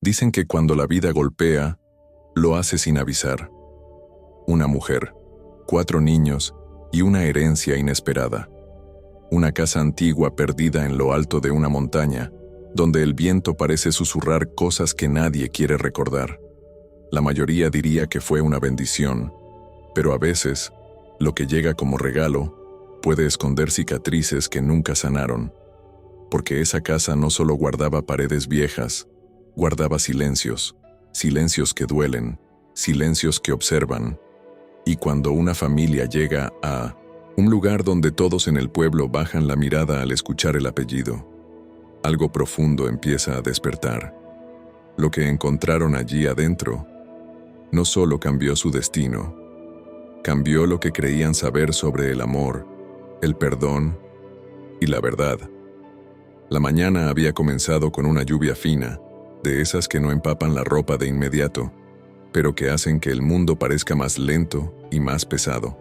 Dicen que cuando la vida golpea, lo hace sin avisar. Una mujer, 4 niños y una herencia inesperada. Una casa antigua perdida en lo alto de una montaña, donde el viento parece susurrar cosas que nadie quiere recordar. La mayoría diría que fue una bendición, pero a veces, lo que llega como regalo puede esconder cicatrices que nunca sanaron, porque esa casa no solo guardaba paredes viejas, guardaba silencios, silencios que duelen, silencios que observan. Y cuando una familia llega a un lugar donde todos en el pueblo bajan la mirada al escuchar el apellido, algo profundo empieza a despertar. Lo que encontraron allí adentro no solo cambió su destino, cambió lo que creían saber sobre el amor, el perdón y la verdad. La mañana había comenzado con una lluvia fina, de esas que no empapan la ropa de inmediato, pero que hacen que el mundo parezca más lento y más pesado.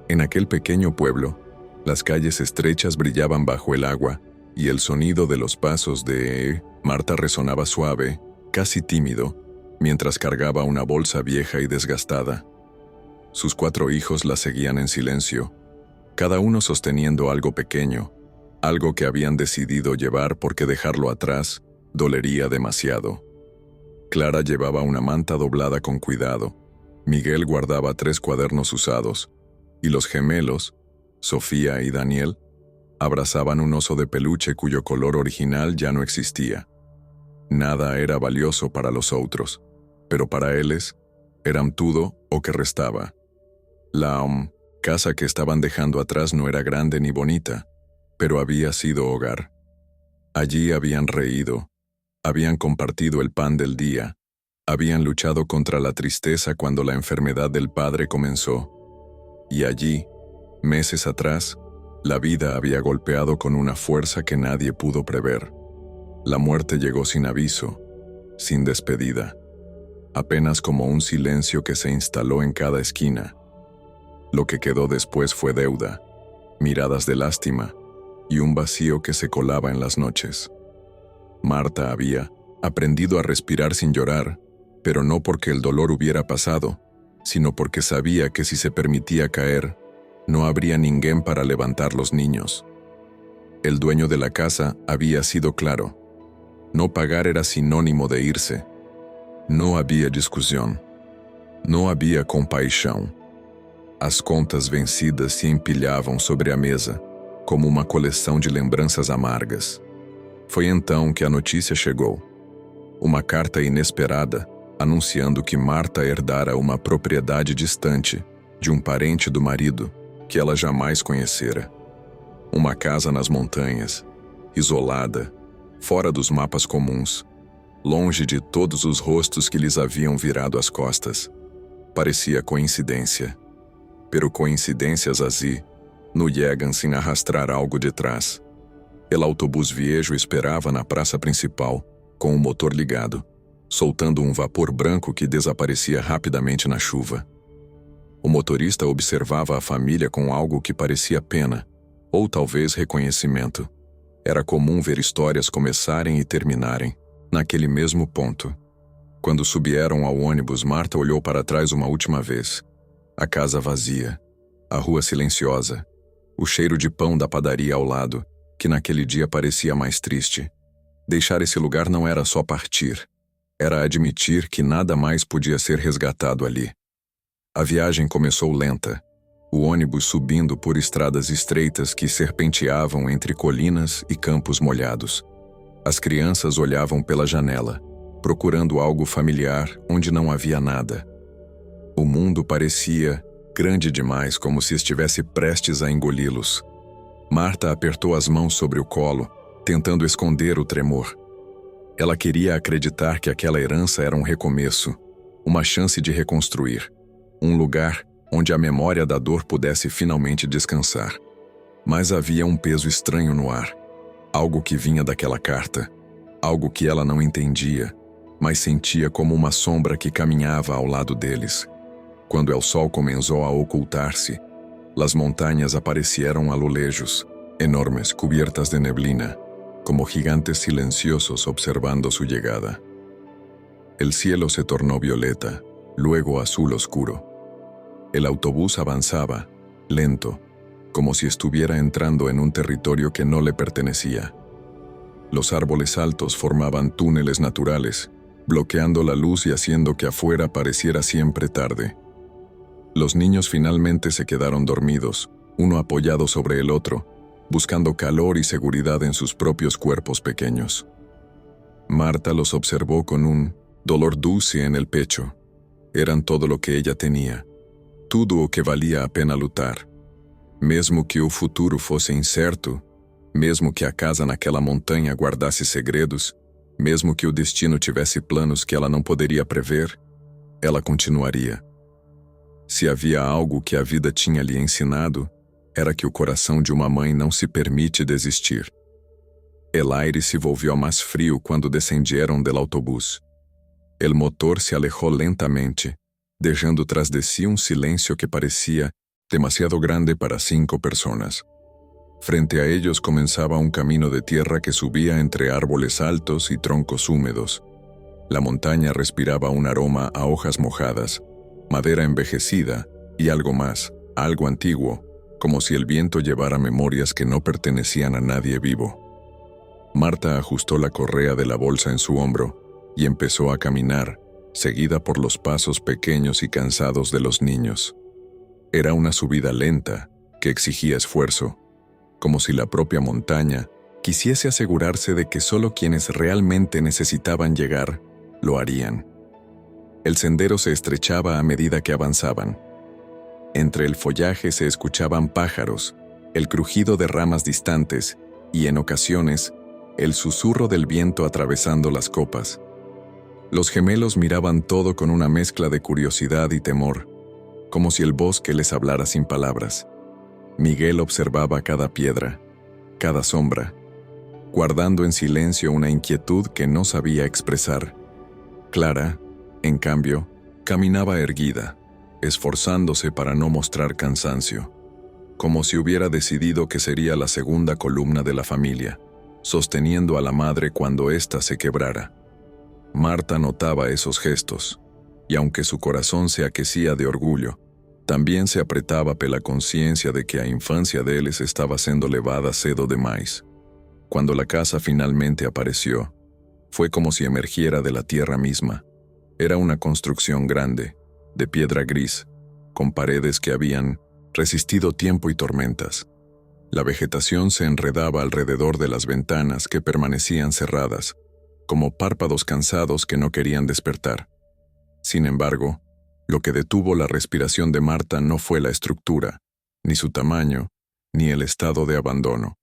En aquel pequeño pueblo, las calles estrechas brillaban bajo el agua y el sonido de los pasos de Marta resonaba suave, casi tímido, mientras cargaba una bolsa vieja y desgastada. Sus 4 hijos la seguían en silencio, cada uno sosteniendo algo pequeño, algo que habían decidido llevar porque dejarlo atrás dolería demasiado. Clara llevaba una manta doblada con cuidado, Miguel guardaba 3 cuadernos usados, y los gemelos, Sofía y Daniel, abrazaban un oso de peluche cuyo color original ya no existía. Nada era valioso para los otros, pero para ellos eran todo o que restaba. La casa que estaban dejando atrás no era grande ni bonita, pero había sido hogar. Allí habían reído, habían compartido el pan del día, habían luchado contra la tristeza cuando la enfermedad del padre comenzó. Y allí, meses atrás, la vida había golpeado con una fuerza que nadie pudo prever. La muerte llegó sin aviso, sin despedida, apenas como un silencio que se instaló en cada esquina. Lo que quedó después fue deuda, miradas de lástima y un vacío que se colaba en las noches. Marta había aprendido a respirar sin llorar, pero no porque el dolor hubiera pasado, sino porque sabía que si se permitía caer, no habría ninguém para levantar los niños. El dueño de la casa había sido claro. No pagar era sinónimo de irse. No había discusión. No había compaixão. As contas vencidas se empilhavam sobre a mesa, como uma coleção de lembranças amargas. Foi então que a notícia chegou. Uma carta inesperada, anunciando que Marta herdara uma propriedade distante, de um parente do marido, que ela jamais conhecera. Uma casa nas montanhas, isolada, fora dos mapas comuns, longe de todos os rostos que lhes haviam virado as costas. Parecia coincidência. Pero coincidências assim não chegam sem arrastrar algo de trás. El autobus viejo esperava na praça principal, com o motor ligado, soltando um vapor branco que desaparecia rapidamente na chuva. O motorista observava a família com algo que parecia pena, ou talvez reconhecimento. Era comum ver histórias começarem e terminarem, naquele mesmo ponto. Quando subieram ao ônibus, Marta olhou para trás uma última vez. A casa vazia, a rua silenciosa, o cheiro de pão da padaria ao lado, que naquele dia parecia mais triste. Deixar esse lugar não era só partir, era admitir que nada mais podia ser resgatado ali. A viagem começou lenta, o ônibus subindo por estradas estreitas que serpenteavam entre colinas e campos molhados. As crianças olhavam pela janela, procurando algo familiar onde não havia nada. O mundo parecia grande demais, como se estivesse prestes a engoli-los. Marta apertou as mãos sobre o colo, tentando esconder o tremor. Ela queria acreditar que aquela herança era um recomeço, uma chance de reconstruir, um lugar onde a memória da dor pudesse finalmente descansar. Mas havia um peso estranho no ar, algo que vinha daquela carta, algo que ela não entendia, mas sentia como uma sombra que caminhava ao lado deles. Quando el sol começou a ocultar-se, las montañas aparecieron a lo lejos, enormes, cubiertas de neblina, como gigantes silenciosos observando su llegada. El cielo se tornó violeta, luego azul oscuro. El autobús avanzaba, lento, como si estuviera entrando en un territorio que no le pertenecía. Los árboles altos formaban túneles naturales, bloqueando la luz y haciendo que afuera pareciera siempre tarde. Los niños finalmente se quedaron dormidos, uno apoyado sobre el otro, buscando calor y seguridad en sus propios cuerpos pequeños. Marta los observó con un dolor dulce en el pecho. Eran todo lo que ella tenía, tudo o que valia a pena lutar. Mesmo que o futuro fosse incerto, mesmo que a casa naquela montanha guardasse segredos, mesmo que o destino tivesse planos que ela não poderia prever, ela continuaria. Se havia algo que a vida tinha lhe ensinado, era que o coração de uma mãe não se permite desistir. El aire se volvió más frío cuando descendieron del autobús. El motor se alejó lentamente, dejando tras de sí un silencio que parecía demasiado grande para 5 personas. Frente a ellos comenzaba un camino de tierra que subía entre árboles altos y troncos húmedos. La montaña respiraba un aroma a hojas mojadas, madera envejecida y algo más, algo antiguo, como si el viento llevara memorias que no pertenecían a nadie vivo. Marta ajustó la correa de la bolsa en su hombro y empezó a caminar, seguida por los pasos pequeños y cansados de los niños. Era una subida lenta, que exigía esfuerzo, como si la propia montaña quisiese asegurarse de que solo quienes realmente necesitaban llegar lo harían. El sendero se estrechaba a medida que avanzaban. Entre el follaje se escuchaban pájaros, el crujido de ramas distantes y, en ocasiones, el susurro del viento atravesando las copas. Los gemelos miraban todo con una mezcla de curiosidad y temor, como si el bosque les hablara sin palabras. Miguel observaba cada piedra, cada sombra, guardando en silencio una inquietud que no sabía expresar. Clara, en cambio, caminaba erguida, esforzándose para no mostrar cansancio, como si hubiera decidido que sería la segunda columna de la familia, sosteniendo a la madre cuando ésta se quebrara. Marta notaba esos gestos, y aunque su corazón se aquecía de orgullo, también se apretaba pela conciencia de que a infancia deles estaba sendo levada cedo demais. Cuando la casa finalmente apareció, fue como si emergiera de la tierra misma. Era una construcción grande, de piedra gris, con paredes que habían resistido tiempo y tormentas. La vegetación se enredaba alrededor de las ventanas que permanecían cerradas, como párpados cansados que no querían despertar. Sin embargo, lo que detuvo la respiración de Marta no fue la estructura, ni su tamaño, ni el estado de abandono.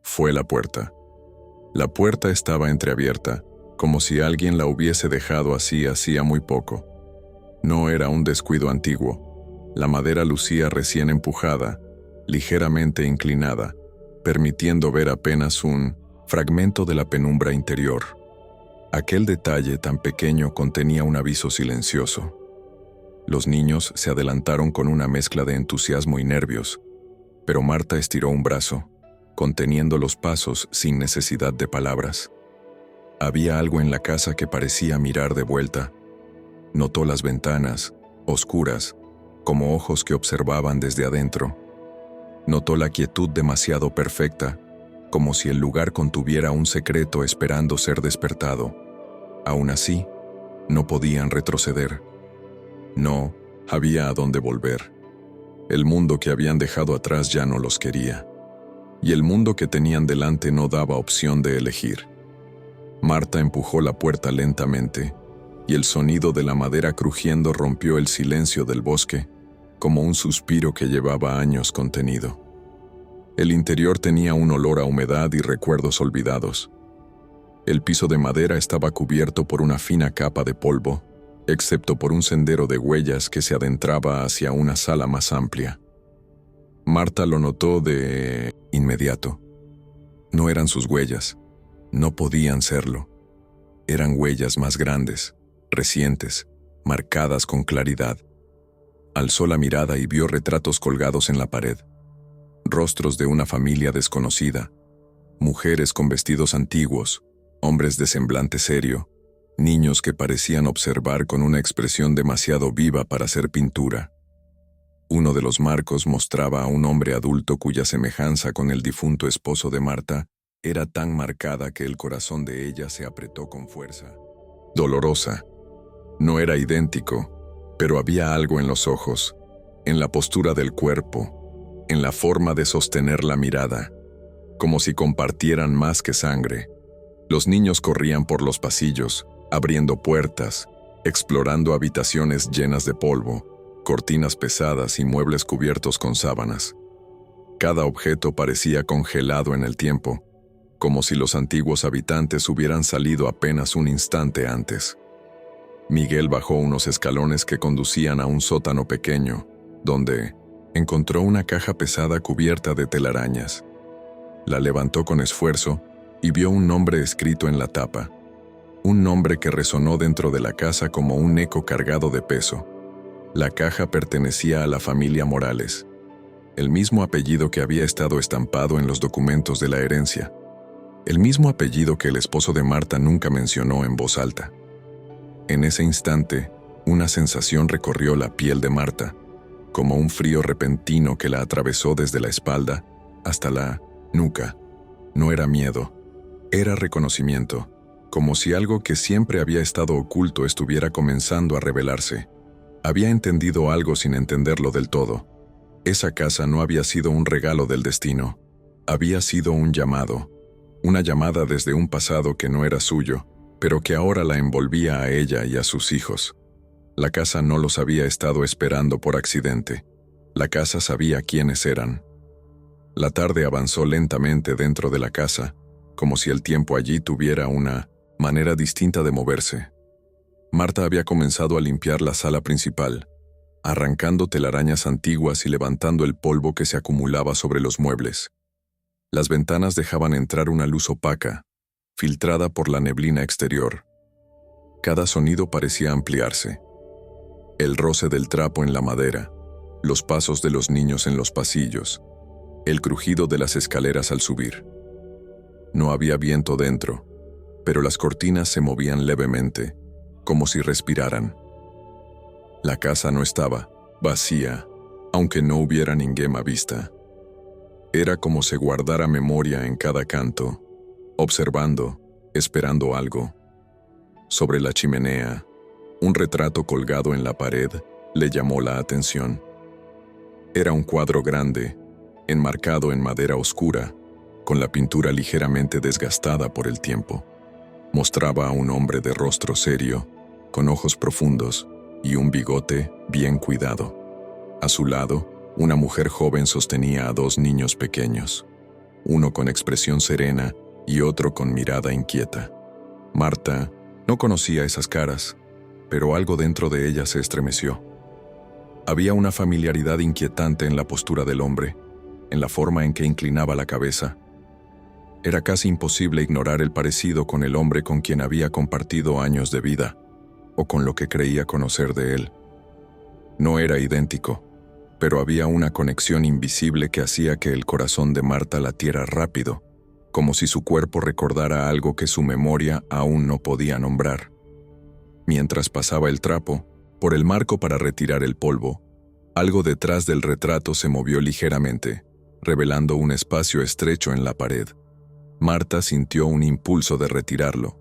Fue la puerta. La puerta estaba entreabierta, como si alguien la hubiese dejado así hacía muy poco. No era un descuido antiguo. La madera lucía recién empujada, ligeramente inclinada, permitiendo ver apenas un fragmento de la penumbra interior. Aquel detalle tan pequeño contenía un aviso silencioso. Los niños se adelantaron con una mezcla de entusiasmo y nervios, pero Marta estiró un brazo, conteniendo los pasos sin necesidad de palabras. Había algo en la casa que parecía mirar de vuelta. Notó las ventanas, oscuras, como ojos que observaban desde adentro. Notó la quietud demasiado perfecta, como si el lugar contuviera un secreto esperando ser despertado. Aún así, no podían retroceder. No había a dónde volver. El mundo que habían dejado atrás ya no los quería, y el mundo que tenían delante no daba opción de elegir. Marta empujó la puerta lentamente, y el sonido de la madera crujiendo rompió el silencio del bosque, como un suspiro que llevaba años contenido. El interior tenía un olor a humedad y recuerdos olvidados. El piso de madera estaba cubierto por una fina capa de polvo, excepto por un sendero de huellas que se adentraba hacia una sala más amplia. Marta lo notó de inmediato. No eran sus huellas, no podían serlo. Eran huellas más grandes, recientes, marcadas con claridad. Alzó la mirada y vio retratos colgados en la pared. Rostros de una familia desconocida, mujeres con vestidos antiguos, hombres de semblante serio, niños que parecían observar con una expresión demasiado viva para ser pintura. Uno de los marcos mostraba a un hombre adulto cuya semejanza con el difunto esposo de Marta era tan marcada que el corazón de ella se apretó con fuerza. Dolorosa. No era idéntico, pero había algo en los ojos, en la postura del cuerpo, en la forma de sostener la mirada, como si compartieran más que sangre. Los niños corrían por los pasillos, abriendo puertas, explorando habitaciones llenas de polvo, cortinas pesadas y muebles cubiertos con sábanas. Cada objeto parecía congelado en el tiempo, como si los antiguos habitantes hubieran salido apenas un instante antes. Miguel bajó unos escalones que conducían a un sótano pequeño, donde encontró una caja pesada cubierta de telarañas. La levantó con esfuerzo y vio un nombre escrito en la tapa. Un nombre que resonó dentro de la casa como un eco cargado de peso. La caja pertenecía a la familia Morales, el mismo apellido que había estado estampado en los documentos de la herencia, el mismo apellido que el esposo de Marta nunca mencionó en voz alta. En ese instante, una sensación recorrió la piel de Marta, como un frío repentino que la atravesó desde la espalda hasta la nuca. No era miedo, era reconocimiento, como si algo que siempre había estado oculto estuviera comenzando a revelarse. Había entendido algo sin entenderlo del todo. Esa casa no había sido un regalo del destino, había sido un llamado, una llamada desde un pasado que no era suyo, pero que ahora la envolvía a ella y a sus hijos. La casa no los había estado esperando por accidente. La casa sabía quiénes eran. La tarde avanzó lentamente dentro de la casa, como si el tiempo allí tuviera una manera distinta de moverse. Marta había comenzado a limpiar la sala principal, arrancando telarañas antiguas y levantando el polvo que se acumulaba sobre los muebles. Las ventanas dejaban entrar una luz opaca, filtrada por la neblina exterior. Cada sonido parecía ampliarse. El roce del trapo en la madera, los pasos de los niños en los pasillos, el crujido de las escaleras al subir. No había viento dentro, pero las cortinas se movían levemente, como si respiraran. La casa no estaba vacía, aunque no hubiera ninguém a vista. Era como se guardara memoria en cada canto, observando, esperando algo. Sobre la chimenea, un retrato colgado en la pared le llamó la atención. Era un cuadro grande, enmarcado en madera oscura, con la pintura ligeramente desgastada por el tiempo. Mostraba a un hombre de rostro serio, con ojos profundos y un bigote bien cuidado. A su lado, una mujer joven sostenía a dos niños pequeños, uno con expresión serena y otro con mirada inquieta. Marta no conocía esas caras, pero algo dentro de ella se estremeció. Había una familiaridad inquietante en la postura del hombre, en la forma en que inclinaba la cabeza. Era casi imposible ignorar el parecido con el hombre con quien había compartido años de vida, o con lo que creía conocer de él. No era idéntico, pero había una conexión invisible que hacía que el corazón de Marta latiera rápido, como si su cuerpo recordara algo que su memoria aún no podía nombrar. Mientras pasaba el trapo, por el marco para retirar el polvo, algo detrás del retrato se movió ligeramente, revelando un espacio estrecho en la pared. Marta sintió un impulso de retirarlo.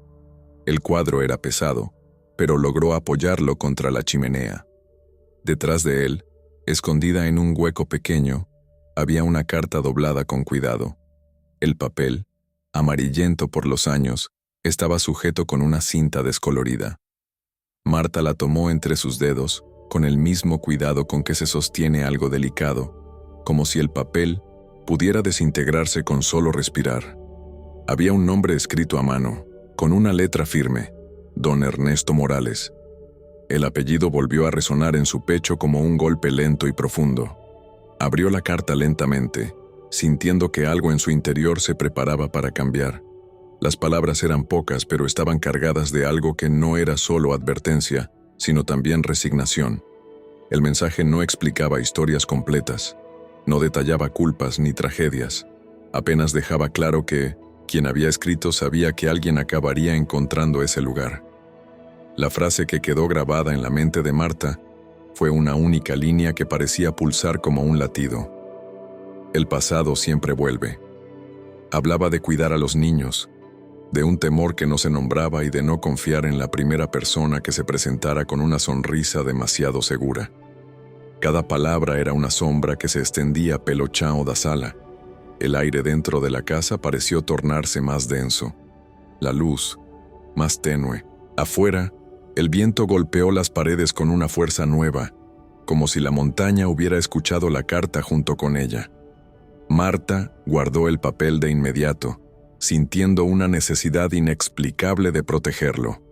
El cuadro era pesado, pero logró apoyarlo contra la chimenea. Detrás de él, escondida en un hueco pequeño, había una carta doblada con cuidado. El papel, amarillento por los años, estaba sujeto con una cinta descolorida. Marta la tomó entre sus dedos, con el mismo cuidado con que se sostiene algo delicado, como si el papel pudiera desintegrarse con solo respirar. Había un nombre escrito a mano, con una letra firme: Don Ernesto Morales. El apellido volvió a resonar en su pecho como un golpe lento y profundo. Abrió la carta lentamente, sintiendo que algo en su interior se preparaba para cambiar. Las palabras eran pocas, pero estaban cargadas de algo que no era solo advertencia, sino también resignación. El mensaje no explicaba historias completas, no detallaba culpas ni tragedias, apenas dejaba claro que quien había escrito sabía que alguien acabaría encontrando ese lugar. La frase que quedó grabada en la mente de Marta fue una única línea que parecía pulsar como un latido. El pasado siempre vuelve. Hablaba de cuidar a los niños, de un temor que no se nombraba y de no confiar en la primera persona que se presentara con una sonrisa demasiado segura. Cada palabra era una sombra que se extendía pelo chao da sala. El aire dentro de la casa pareció tornarse más denso. La luz, más tenue. Afuera, el viento golpeó las paredes con una fuerza nueva, como si la montaña hubiera escuchado la carta junto con ella. Marta guardó el papel de inmediato, sintiendo una necesidad inexplicable de protegerlo.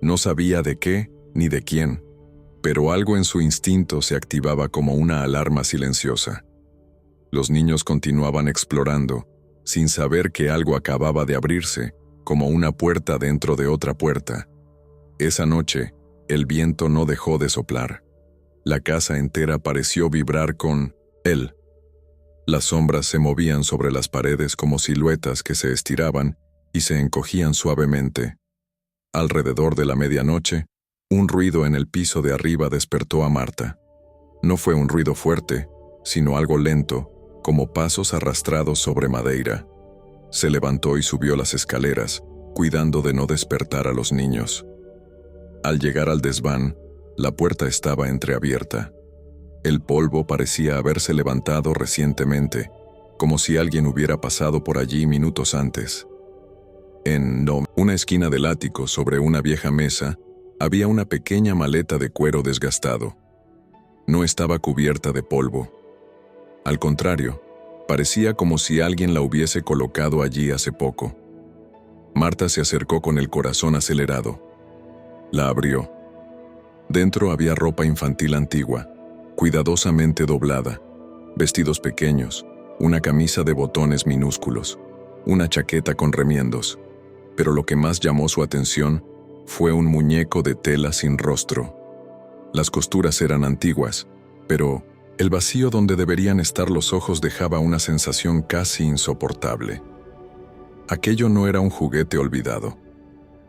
No sabía de qué ni de quién, pero algo en su instinto se activaba como una alarma silenciosa. Los niños continuaban explorando, sin saber que algo acababa de abrirse, como una puerta dentro de otra puerta. Esa noche, el viento no dejó de soplar. La casa entera pareció vibrar con él. Las sombras se movían sobre las paredes como siluetas que se estiraban y se encogían suavemente. Alrededor de la medianoche, un ruido en el piso de arriba despertó a Marta. No fue un ruido fuerte, sino algo lento, como pasos arrastrados sobre madera. Se levantó y subió las escaleras, cuidando de no despertar a los niños. Al llegar al desván, la puerta estaba entreabierta. El polvo parecía haberse levantado recientemente, como si alguien hubiera pasado por allí minutos antes. En una esquina del ático, sobre una vieja mesa, había una pequeña maleta de cuero desgastado. No estaba cubierta de polvo. Al contrario, parecía como si alguien la hubiese colocado allí hace poco. Marta se acercó con el corazón acelerado. La abrió. Dentro había ropa infantil antigua, cuidadosamente doblada, vestidos pequeños, una camisa de botones minúsculos, una chaqueta con remiendos. Pero lo que más llamó su atención fue un muñeco de tela sin rostro. Las costuras eran antiguas, pero el vacío donde deberían estar los ojos dejaba una sensación casi insoportable. Aquello no era un juguete olvidado.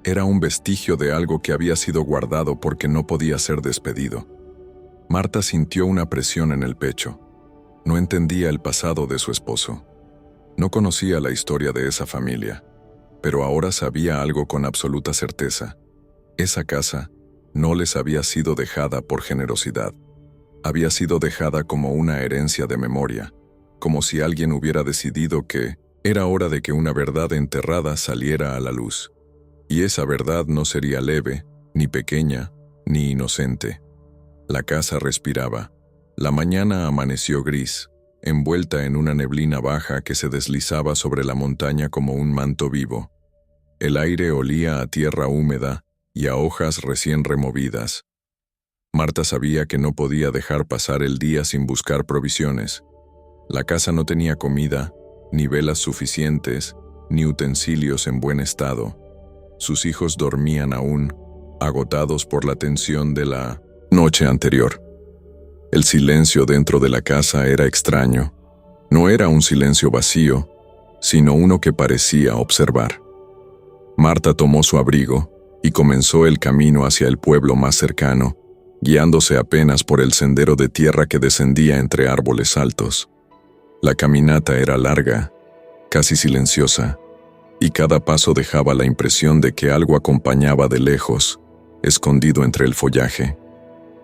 Era un vestigio de algo que había sido guardado porque no podía ser despedido. Marta sintió una presión en el pecho. No entendía el pasado de su esposo. No conocía la historia de esa familia, pero ahora sabía algo con absoluta certeza. Esa casa no les había sido dejada por generosidad. Había sido dejada como una herencia de memoria, como si alguien hubiera decidido que era hora de que una verdad enterrada saliera a la luz. Y esa verdad no sería leve, ni pequeña, ni inocente. La casa respiraba. La mañana amaneció gris, envuelta en una neblina baja que se deslizaba sobre la montaña como un manto vivo. El aire olía a tierra húmeda y a hojas recién removidas. Marta sabía que no podía dejar pasar el día sin buscar provisiones. La casa no tenía comida, ni velas suficientes, ni utensilios en buen estado. Sus hijos dormían aún, agotados por la tensión de la noche anterior. El silencio dentro de la casa era extraño. No era un silencio vacío, sino uno que parecía observar. Marta tomó su abrigo y comenzó el camino hacia el pueblo más cercano, guiándose apenas por el sendero de tierra que descendía entre árboles altos. La caminata era larga, casi silenciosa, y cada paso dejaba la impresión de que algo acompañaba de lejos, escondido entre el follaje.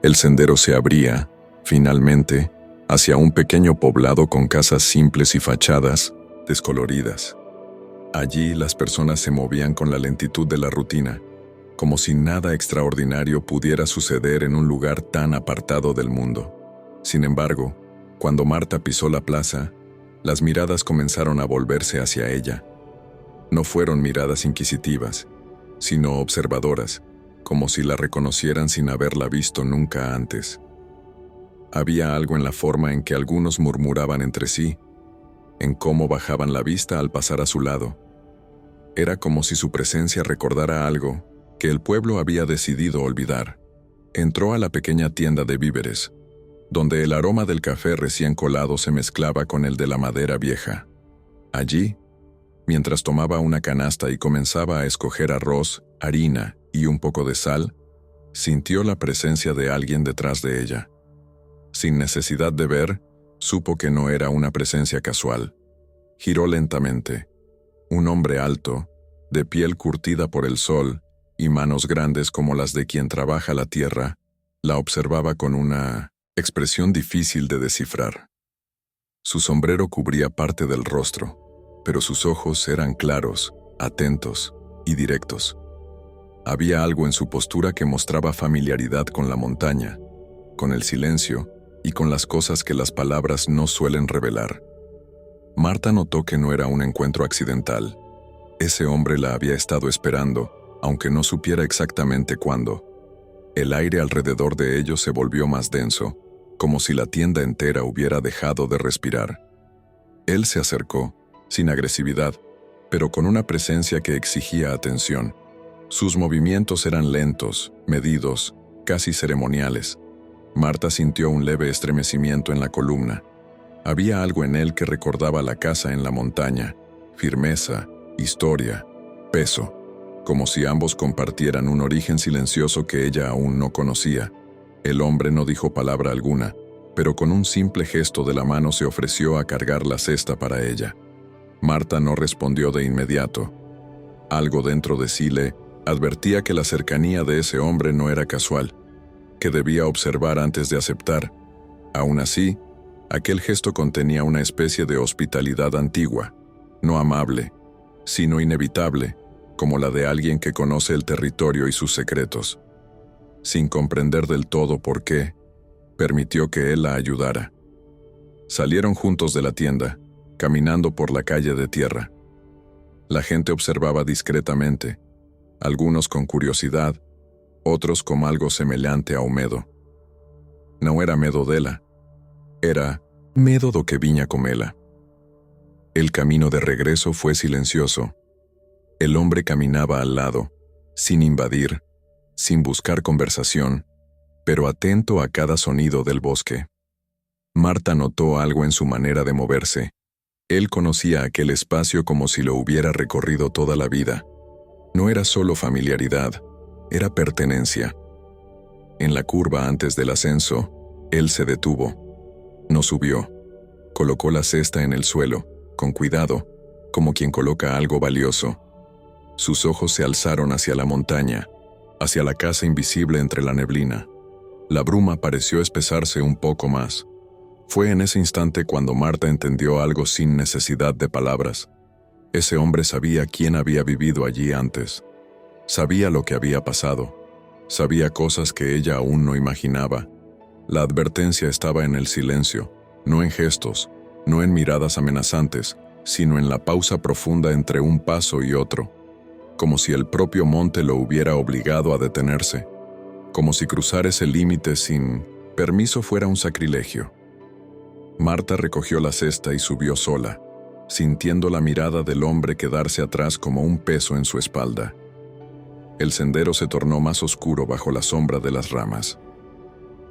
El sendero se abría, finalmente, hacia un pequeño poblado con casas simples y fachadas descoloridas. Allí las personas se movían con la lentitud de la rutina, como si nada extraordinario pudiera suceder en un lugar tan apartado del mundo. Sin embargo, cuando Marta pisó la plaza, las miradas comenzaron a volverse hacia ella. No fueron miradas inquisitivas, sino observadoras, como si la reconocieran sin haberla visto nunca antes. Había algo en la forma en que algunos murmuraban entre sí, en cómo bajaban la vista al pasar a su lado. Era como si su presencia recordara algo que el pueblo había decidido olvidar. Entró a la pequeña tienda de víveres, donde el aroma del café recién colado se mezclaba con el de la madera vieja. Allí, mientras tomaba una canasta y comenzaba a escoger arroz, harina y un poco de sal, Sintió la presencia de alguien detrás de ella. Sin necesidad de ver, supo que no era una presencia casual. Giró lentamente. Un hombre alto, de piel curtida por el sol y manos grandes como las de quien trabaja la tierra, la observaba con una expresión difícil de descifrar. Su sombrero cubría parte del rostro, pero sus ojos eran claros, atentos y directos. Había algo en su postura que mostraba familiaridad con la montaña, con el silencio y con las cosas que las palabras no suelen revelar. Marta notó que no era un encuentro accidental. Ese hombre la había estado esperando, aunque no supiera exactamente cuándo. El aire alrededor de ellos se volvió más denso, como si la tienda entera hubiera dejado de respirar. Él se acercó, sin agresividad, pero con una presencia que exigía atención. Sus movimientos eran lentos, medidos, casi ceremoniales. Marta sintió un leve estremecimiento en la columna. Había algo en él que recordaba la casa en la montaña: firmeza, historia, peso, como si ambos compartieran un origen silencioso que ella aún no conocía. El hombre no dijo palabra alguna, pero con un simple gesto de la mano se ofreció a cargar la cesta para ella. Marta no respondió de inmediato. Algo dentro de sí le advertía que la cercanía de ese hombre no era casual, que debía observar antes de aceptar. Aún así, aquel gesto contenía una especie de hospitalidad antigua, no amable, sino inevitable, como la de alguien que conoce el territorio y sus secretos. Sin comprender del todo por qué, permitió que él la ayudara. Salieron juntos de la tienda, caminando por la calle de tierra. La gente observaba discretamente, algunos con curiosidad, otros con algo semejante a medo. No era medo dela, era medo do que viña con ela. El camino de regreso fue silencioso. El hombre caminaba al lado, sin invadir, sin buscar conversación, pero atento a cada sonido del bosque. Marta notó algo en su manera de moverse. Él conocía aquel espacio como si lo hubiera recorrido toda la vida. No era solo familiaridad, era pertenencia. En la curva antes del ascenso, él se detuvo. No subió. Colocó la cesta en el suelo, con cuidado, como quien coloca algo valioso. Sus ojos se alzaron hacia la montaña, hacia la casa invisible entre la neblina. La bruma pareció espesarse un poco más. Fue en ese instante cuando Marta entendió algo sin necesidad de palabras. Ese hombre sabía quién había vivido allí antes. Sabía lo que había pasado. Sabía cosas que ella aún no imaginaba. La advertencia estaba en el silencio, no en gestos, no en miradas amenazantes, sino en la pausa profunda entre un paso y otro, como si el propio monte lo hubiera obligado a detenerse, como si cruzar ese límite sin permiso fuera un sacrilegio. Marta recogió la cesta y subió sola, sintiendo la mirada del hombre quedarse atrás como un peso en su espalda. El sendero se tornó más oscuro bajo la sombra de las ramas.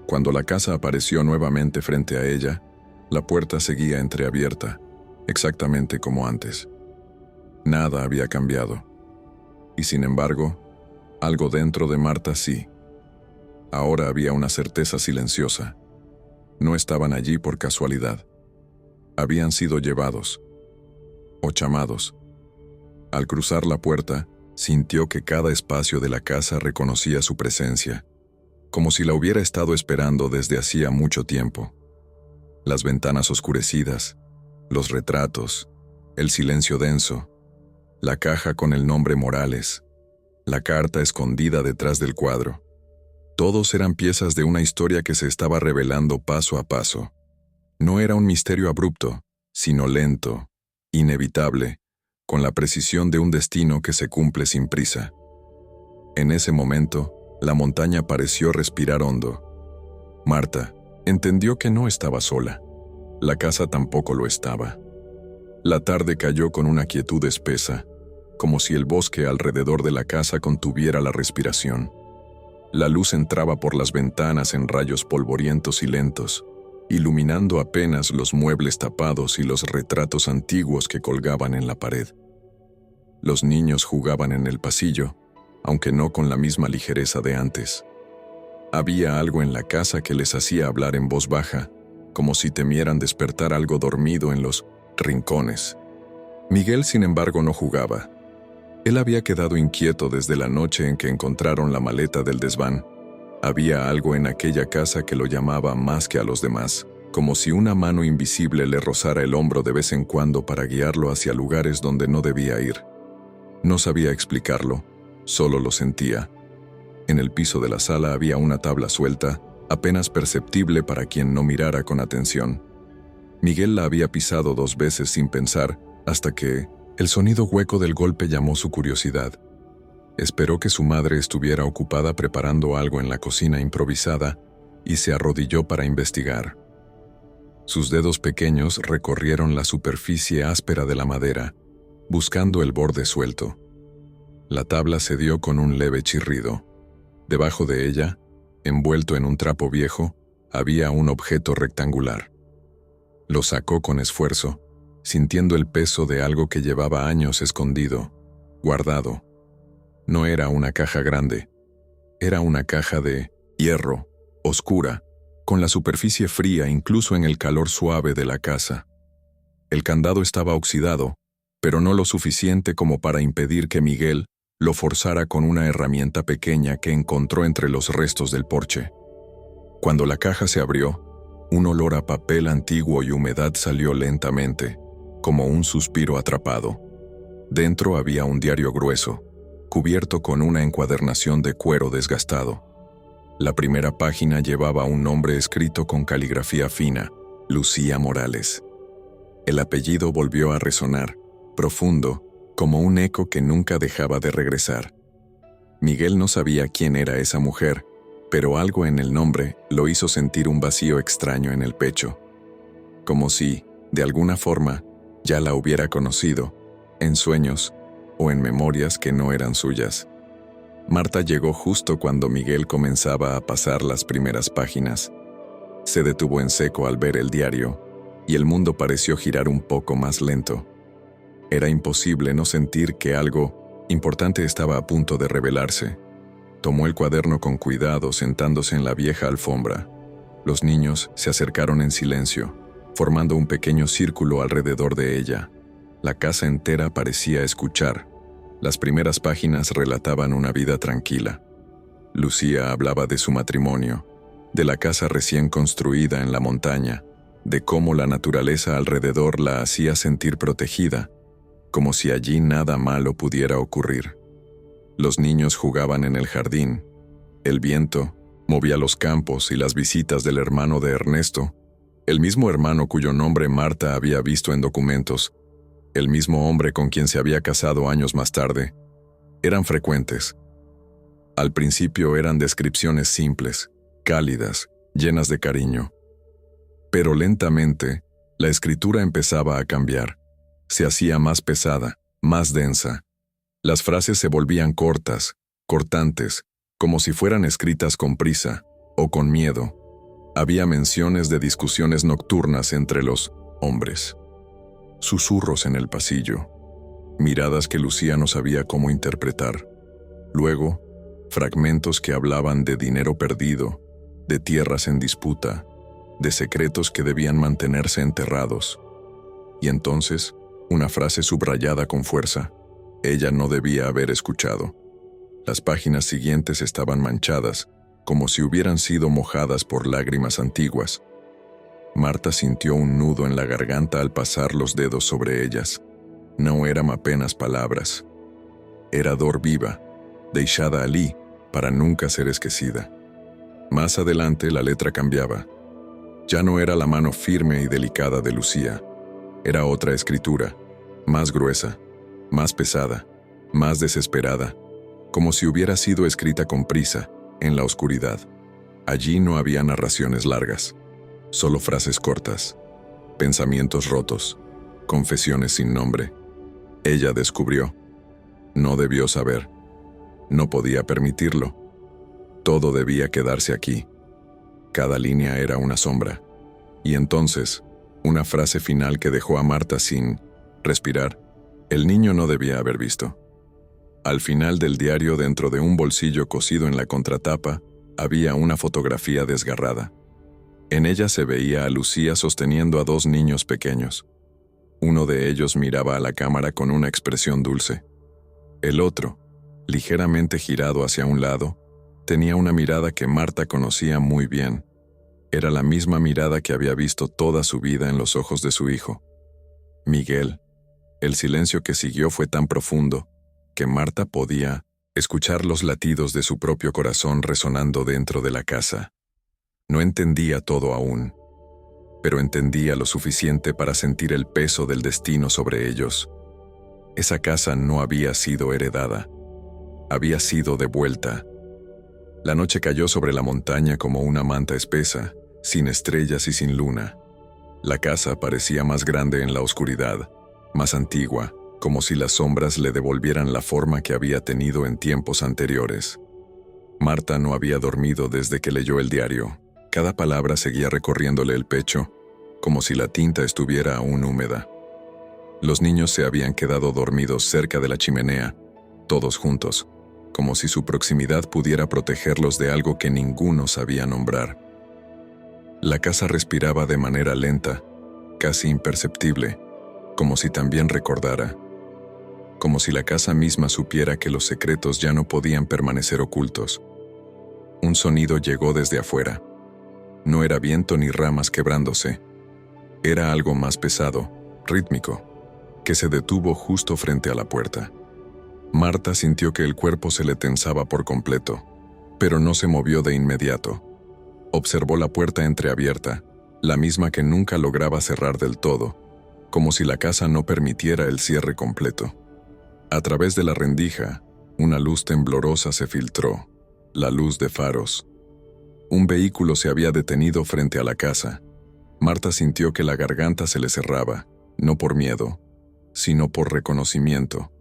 Cuando la casa apareció nuevamente frente a ella, la puerta seguía entreabierta, exactamente como antes. Nada había cambiado. Y sin embargo, algo dentro de Marta sí. Ahora había una certeza silenciosa. No estaban allí por casualidad. Habían sido llevados o llamados. Al cruzar la puerta, sintió que cada espacio de la casa reconocía su presencia, como si la hubiera estado esperando desde hacía mucho tiempo. Las ventanas oscurecidas, los retratos, el silencio denso, la caja con el nombre Morales, la carta escondida detrás del cuadro. Todos eran piezas de una historia que se estaba revelando paso a paso. No era un misterio abrupto, sino lento, inevitable, con la precisión de un destino que se cumple sin prisa. En ese momento, la montaña pareció respirar hondo. Marta entendió que no estaba sola. La casa tampoco lo estaba. La tarde cayó con una quietud espesa, como si el bosque alrededor de la casa contuviera la respiración. La luz entraba por las ventanas en rayos polvorientos y lentos, iluminando apenas los muebles tapados y los retratos antiguos que colgaban en la pared. Los niños jugaban en el pasillo, aunque no con la misma ligereza de antes. Había algo en la casa que les hacía hablar en voz baja, como si temieran despertar algo dormido en los rincones. Miguel, sin embargo, no jugaba. Él había quedado inquieto desde la noche en que encontraron la maleta del desván. Había algo en aquella casa que lo llamaba más que a los demás, como si una mano invisible le rozara el hombro de vez en cuando para guiarlo hacia lugares donde no debía ir. No sabía explicarlo, solo lo sentía. En el piso de la sala había una tabla suelta, apenas perceptible para quien no mirara con atención. Miguel la había pisado 2 veces sin pensar, hasta que el sonido hueco del golpe llamó su curiosidad. Esperó que su madre estuviera ocupada preparando algo en la cocina improvisada y se arrodilló para investigar. Sus dedos pequeños recorrieron la superficie áspera de la madera, buscando el borde suelto. La tabla cedió con un leve chirrido. Debajo de ella, envuelto en un trapo viejo, había un objeto rectangular. Lo sacó con esfuerzo, sintiendo el peso de algo que llevaba años escondido, guardado. No era una caja grande, era una caja de hierro, oscura, con la superficie fría incluso en el calor suave de la casa. El candado estaba oxidado, pero no lo suficiente como para impedir que Miguel lo forzara con una herramienta pequeña que encontró entre los restos del porche. Cuando la caja se abrió, un olor a papel antiguo y humedad salió lentamente, como un suspiro atrapado. Dentro había un diario grueso, cubierto con una encuadernación de cuero desgastado. La primera página llevaba un nombre escrito con caligrafía fina, Lucía Morales. El apellido volvió a resonar, profundo, como un eco que nunca dejaba de regresar. Miguel no sabía quién era esa mujer, pero algo en el nombre lo hizo sentir un vacío extraño en el pecho. Como si, de alguna forma, ya la hubiera conocido, en sueños o en memorias que no eran suyas. Marta llegó justo cuando Miguel comenzaba a pasar las primeras páginas. Se detuvo en seco al ver el diario, y el mundo pareció girar un poco más lento. Era imposible no sentir que algo importante estaba a punto de revelarse. Tomó el cuaderno con cuidado, sentándose en la vieja alfombra. Los niños se acercaron en silencio, formando un pequeño círculo alrededor de ella. La casa entera parecía escuchar. Las primeras páginas relataban una vida tranquila. Lucía hablaba de su matrimonio, de la casa recién construida en la montaña, de cómo la naturaleza alrededor la hacía sentir protegida, como si allí nada malo pudiera ocurrir. Los niños jugaban en el jardín. El viento movía los campos y las visitas del hermano de Ernesto, el mismo hermano cuyo nombre Marta había visto en documentos, el mismo hombre con quien se había casado años más tarde, eran frecuentes. Al principio eran descripciones simples, cálidas, llenas de cariño. Pero lentamente, la escritura empezaba a cambiar. Se hacía más pesada, más densa. Las frases se volvían cortas, cortantes, como si fueran escritas con prisa o con miedo. Había menciones de discusiones nocturnas entre los hombres. Susurros en el pasillo, miradas que Lucía no sabía cómo interpretar. Luego, fragmentos que hablaban de dinero perdido, de tierras en disputa, de secretos que debían mantenerse enterrados. Y entonces, una frase subrayada con fuerza. Ella no debía haber escuchado. Las páginas siguientes estaban manchadas, como si hubieran sido mojadas por lágrimas antiguas. Marta sintió un nudo en la garganta al pasar los dedos sobre ellas. No eran apenas palabras. Era dor viva, de Ishada Ali, para nunca ser esquecida. Más adelante la letra cambiaba. Ya no era la mano firme y delicada de Lucía. Era otra escritura, más gruesa, más pesada, más desesperada, como si hubiera sido escrita con prisa, en la oscuridad. Allí no había narraciones largas. Solo frases cortas, pensamientos rotos, confesiones sin nombre. Ella descubrió. No debió saber. No podía permitirlo. Todo debía quedarse aquí. Cada línea era una sombra. Y entonces, una frase final que dejó a Marta sin respirar. El niño no debía haber visto. Al final del diario, dentro de un bolsillo cosido en la contratapa, Había una fotografía desgarrada. En ella se veía a Lucía sosteniendo a 2 niños pequeños. Uno de ellos miraba a la cámara con una expresión dulce. El otro, ligeramente girado hacia un lado, tenía una mirada que Marta conocía muy bien. Era la misma mirada que había visto toda su vida en los ojos de su hijo. Miguel. El silencio que siguió fue tan profundo que Marta podía escuchar los latidos de su propio corazón resonando dentro de la casa. No entendía todo aún, pero entendía lo suficiente para sentir el peso del destino sobre ellos. Esa casa no había sido heredada, había sido devuelta. La noche cayó sobre la montaña como una manta espesa, sin estrellas y sin luna. La casa parecía más grande en la oscuridad, más antigua, como si las sombras le devolvieran la forma que había tenido en tiempos anteriores. Marta no había dormido desde que leyó el diario. Cada palabra seguía recorriéndole el pecho, como si la tinta estuviera aún húmeda. Los niños se habían quedado dormidos cerca de la chimenea, todos juntos, como si su proximidad pudiera protegerlos de algo que ninguno sabía nombrar. La casa respiraba de manera lenta, casi imperceptible, como si también recordara, como si la casa misma supiera que los secretos ya no podían permanecer ocultos. Un sonido llegó desde afuera. No era viento ni ramas quebrándose. Era algo más pesado, rítmico, que se detuvo justo frente a la puerta. Marta sintió que el cuerpo se le tensaba por completo, pero no se movió de inmediato. Observó la puerta entreabierta, la misma que nunca lograba cerrar del todo, como si la casa no permitiera el cierre completo. A través de la rendija, una luz temblorosa se filtró, la luz de faros. Un vehículo se había detenido frente a la casa. Marta sintió que la garganta se le cerraba, no por miedo, sino por reconocimiento.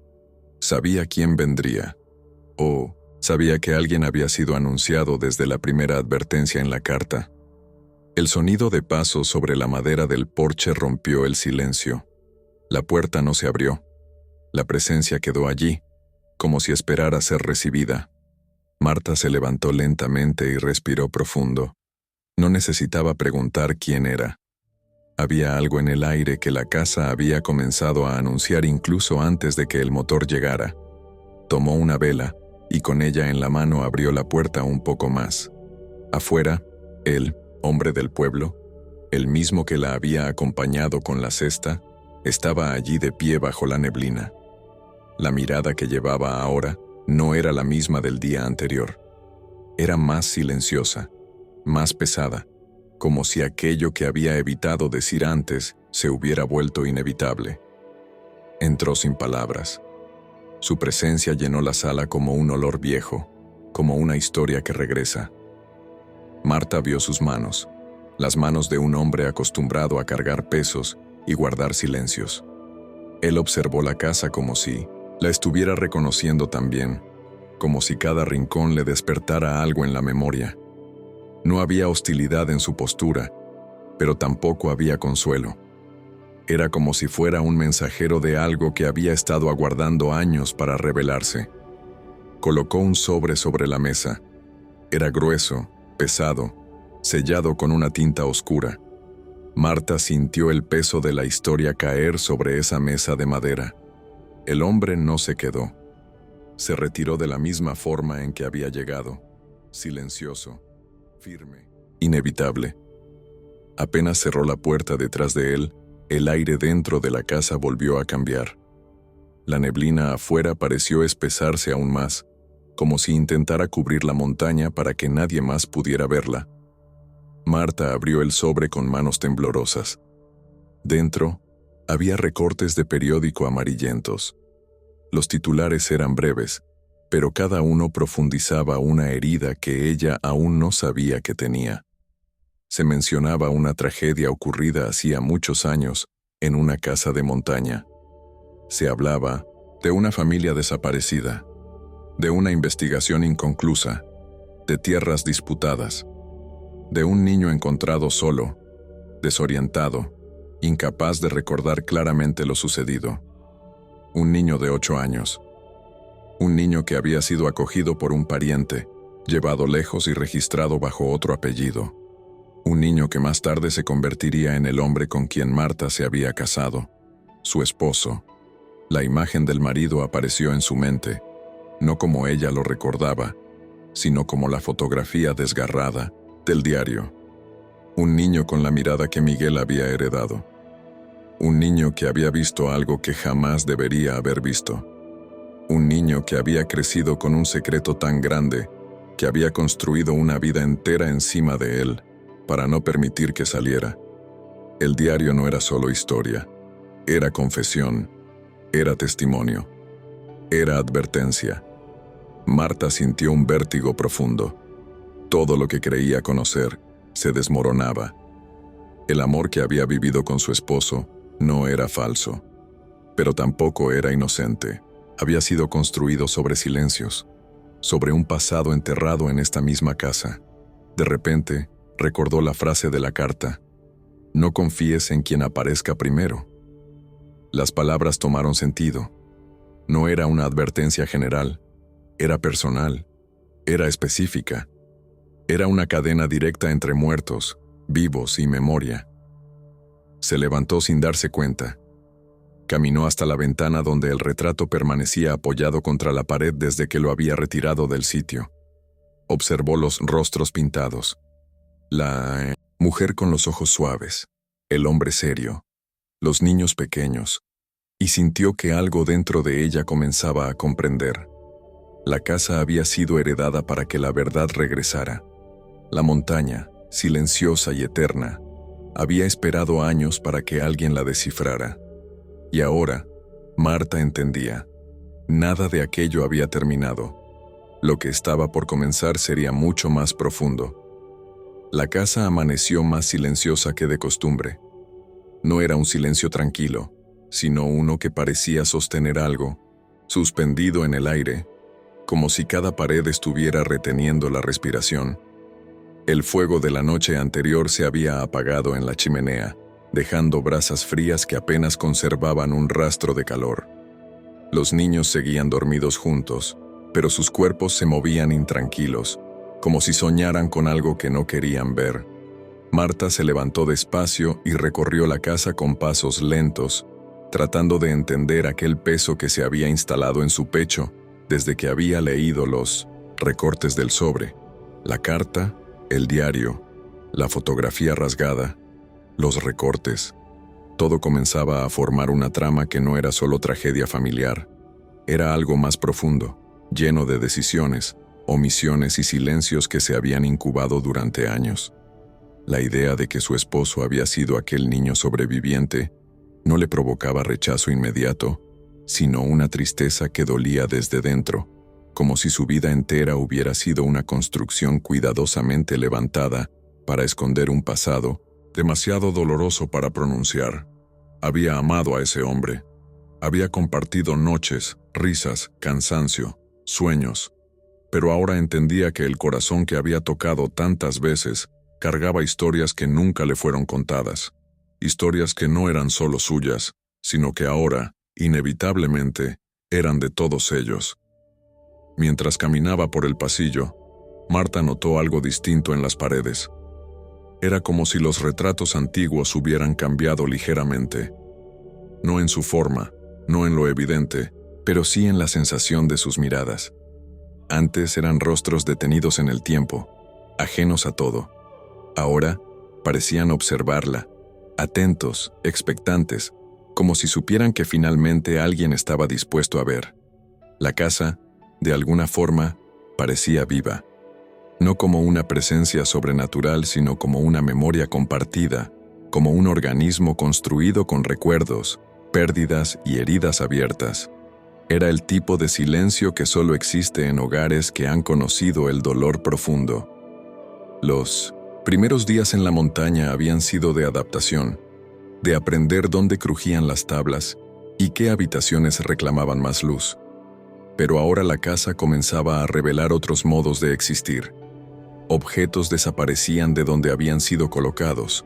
Sabía quién vendría. Sabía que alguien había sido anunciado desde la primera advertencia en la carta. El sonido de pasos sobre la madera del porche rompió el silencio. La puerta no se abrió. La presencia quedó allí, como si esperara ser recibida. Marta se levantó lentamente y respiró profundo. No necesitaba preguntar quién era. Había algo en el aire que la casa había comenzado a anunciar incluso antes de que el motor llegara. Tomó una vela y con ella en la mano abrió la puerta un poco más. Afuera, él, hombre del pueblo, el mismo que la había acompañado con la cesta, estaba allí de pie bajo la neblina. La mirada que llevaba ahora no era la misma del día anterior. Era más silenciosa, más pesada, como si aquello que había evitado decir antes se hubiera vuelto inevitable. Entró sin palabras. Su presencia llenó la sala como un olor viejo, como una historia que regresa. Marta vio sus manos, las manos de un hombre acostumbrado a cargar pesos y guardar silencios. Él observó la casa como si la estuviera reconociendo también, como si cada rincón le despertara algo en la memoria. No había hostilidad en su postura, pero tampoco había consuelo. Era como si fuera un mensajero de algo que había estado aguardando años para revelarse. Colocó un sobre la mesa. Era grueso, pesado, sellado con una tinta oscura. Marta sintió el peso de la historia caer sobre esa mesa de madera. El hombre no se quedó. Se retiró de la misma forma en que había llegado, silencioso, firme, inevitable. Apenas cerró la puerta detrás de él, el aire dentro de la casa volvió a cambiar. La neblina afuera pareció espesarse aún más, como si intentara cubrir la montaña para que nadie más pudiera verla. Marta abrió el sobre con manos temblorosas. Dentro, había recortes de periódico amarillentos. Los titulares eran breves, pero cada uno profundizaba una herida que ella aún no sabía que tenía. Se mencionaba una tragedia ocurrida hacía muchos años en una casa de montaña. Se hablaba de una familia desaparecida, de una investigación inconclusa, de tierras disputadas, de un niño encontrado solo, desorientado, incapaz de recordar claramente lo sucedido. Un niño de 8 años. Un niño que había sido acogido por un pariente, llevado lejos y registrado bajo otro apellido. Un niño que más tarde se convertiría en el hombre con quien Marta se había casado, su esposo. La imagen del marido apareció en su mente, no como ella lo recordaba, sino como la fotografía desgarrada del diario. Un niño con la mirada que Miguel había heredado. Un niño que había visto algo que jamás debería haber visto. Un niño que había crecido con un secreto tan grande que había construido una vida entera encima de él para no permitir que saliera. El diario no era solo historia, era confesión, era testimonio, era advertencia. Marta sintió un vértigo profundo. Todo lo que creía conocer se desmoronaba. El amor que había vivido con su esposo no era falso, pero tampoco era inocente. Había sido construido sobre silencios, sobre un pasado enterrado en esta misma casa. De repente, recordó la frase de la carta: no confíes en quien aparezca primero. Las palabras tomaron sentido. No era una advertencia general, era personal, era específica. Era una cadena directa entre muertos, vivos y memoria. Se levantó sin darse cuenta. Caminó hasta la ventana donde el retrato permanecía apoyado contra la pared desde que lo había retirado del sitio. Observó los rostros pintados. La mujer con los ojos suaves, el hombre serio, los niños pequeños, y sintió que algo dentro de ella comenzaba a comprender. La casa había sido heredada para que la verdad regresara. La montaña, silenciosa y eterna, había esperado años para que alguien la descifrara. Y ahora, Marta entendía. Nada de aquello había terminado. Lo que estaba por comenzar sería mucho más profundo. La casa amaneció más silenciosa que de costumbre. No era un silencio tranquilo, sino uno que parecía sostener algo, suspendido en el aire, como si cada pared estuviera reteniendo la respiración. El fuego de la noche anterior se había apagado en la chimenea, dejando brasas frías que apenas conservaban un rastro de calor. Los niños seguían dormidos juntos, pero sus cuerpos se movían intranquilos, como si soñaran con algo que no querían ver. Marta se levantó despacio y recorrió la casa con pasos lentos, tratando de entender aquel peso que se había instalado en su pecho desde que había leído los recortes del sobre, la carta, el diario, la fotografía rasgada, los recortes. Todo comenzaba a formar una trama que no era solo tragedia familiar, era algo más profundo, lleno de decisiones, omisiones y silencios que se habían incubado durante años. La idea de que su esposo había sido aquel niño sobreviviente no le provocaba rechazo inmediato, sino una tristeza que dolía desde dentro, como si su vida entera hubiera sido una construcción cuidadosamente levantada para esconder un pasado demasiado doloroso para pronunciar. Había amado a ese hombre. Había compartido noches, risas, cansancio, sueños, pero ahora entendía que el corazón que había tocado tantas veces cargaba historias que nunca le fueron contadas, historias que no eran solo suyas, sino que ahora, inevitablemente, eran de todos ellos. Mientras caminaba por el pasillo, Marta notó algo distinto en las paredes. Era como si los retratos antiguos hubieran cambiado ligeramente. No en su forma, no en lo evidente, pero sí en la sensación de sus miradas. Antes eran rostros detenidos en el tiempo, ajenos a todo. Ahora parecían observarla, atentos, expectantes, como si supieran que finalmente alguien estaba dispuesto a ver. La casa, de alguna forma, parecía viva. No como una presencia sobrenatural, sino como una memoria compartida, como un organismo construido con recuerdos, pérdidas y heridas abiertas. Era el tipo de silencio que solo existe en hogares que han conocido el dolor profundo. Los primeros días en la montaña habían sido de adaptación, de aprender dónde crujían las tablas y qué habitaciones reclamaban más luz. Pero ahora la casa comenzaba a revelar otros modos de existir. Objetos desaparecían de donde habían sido colocados.